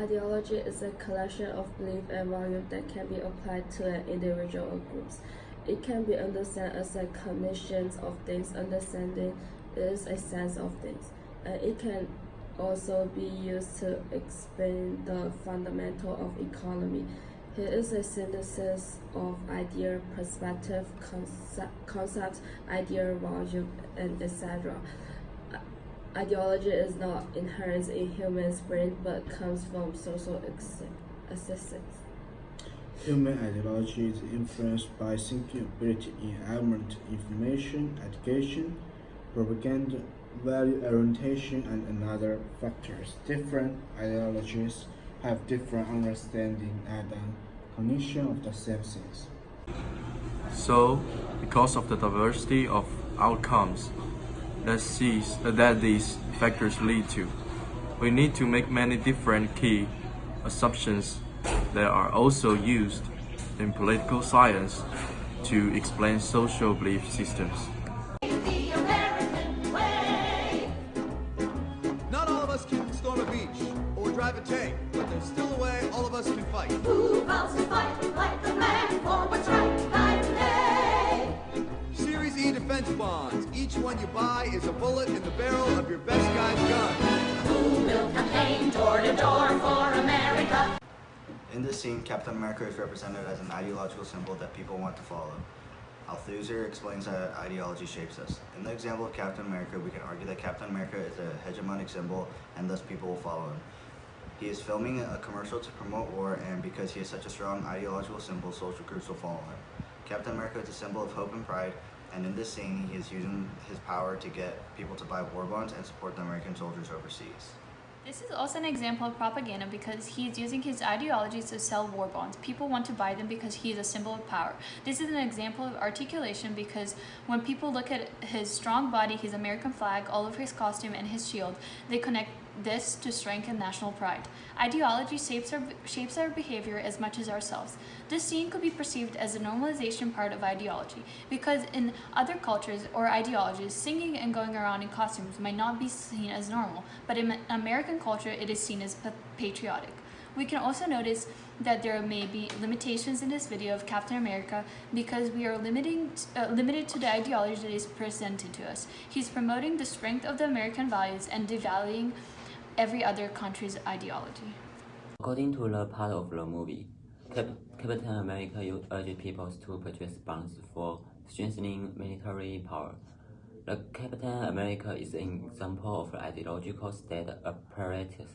ideology is a collection of beliefs and values that can be applied to an individual or groups. It can be understood as a combination of things. Understanding is a sense of things, and it can also be used to explain the fundamental of economy. Here is a synthesis of idea, perspective, concept, idea, value, and etc. Ideology is not inherent in human brain, but comes from social existence. Human ideology is influenced by thinking ability, environment, information, education, propaganda, value orientation, and other factors. Different ideologies have different understanding and cognition of the same things. So, because of the diversity of outcomes that these factors lead to, we need to make many different key assumptions that are also used in political science to explain social belief systems. Not all of us can storm a beach or drive a tank, but there's still a way all of us can fight. Who vows to fight like the man for what's right night and day? Series E defense bonds. Each one you buy is a bullet in the barrel of your best guy's gun. Who will campaign door to door for America? In this scene, Captain America is represented as an ideological symbol that people want to follow. Althusser explains how ideology shapes us. In the example of Captain America, we can argue that Captain America is a hegemonic symbol and thus people will follow him. He is filming a commercial to promote war, and because he is such a strong ideological symbol, social groups will follow him. Captain America is a symbol of hope and pride, and in this scene, he is using his power to get people to buy war bonds and support the American soldiers overseas. This is also an example of propaganda because he is using his ideologies to sell war bonds. People want to buy them because he is a symbol of power. This is an example of articulation because when people look at his strong body, his American flag, all of his costume, and his shield, they connect this to strength and national pride. Ideology shapes our behavior as much as ourselves. This scene could be perceived as a normalization part of ideology because in other cultures or ideologies, singing and going around in costumes might not be seen as normal, but in American culture, it is seen as patriotic. We can also notice that there may be limitations in this video of Captain America because we are limited to the ideology that is presented to us. He's promoting the strength of the American values and devaluing every other country's ideology. According to the part of the movie, Captain America urged people to purchase bonds for strengthening military power. The Captain America is an example of ideological state apparatus.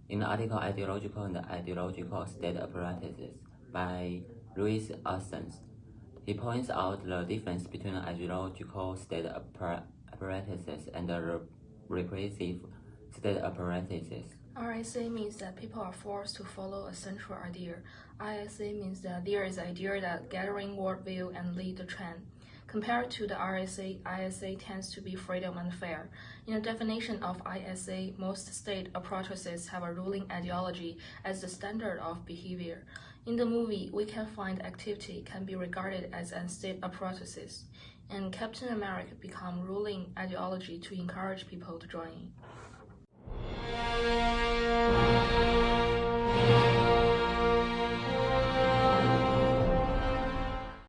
In the article Ideological and Ideological State Apparatuses by Louis Arsens, he points out the difference between ideological state apparatuses and the repressive state apparatuses. RSA means that people are forced to follow a central idea. ISA means that there is an idea that gathering worldview and lead the trend. Compared to the RSA, ISA tends to be freedom and fair. In the definition of ISA, most state apparatuses have a ruling ideology as the standard of behavior. In the movie, we can find activity can be regarded as an state apparatus, and Captain America become ruling ideology to encourage people to join in.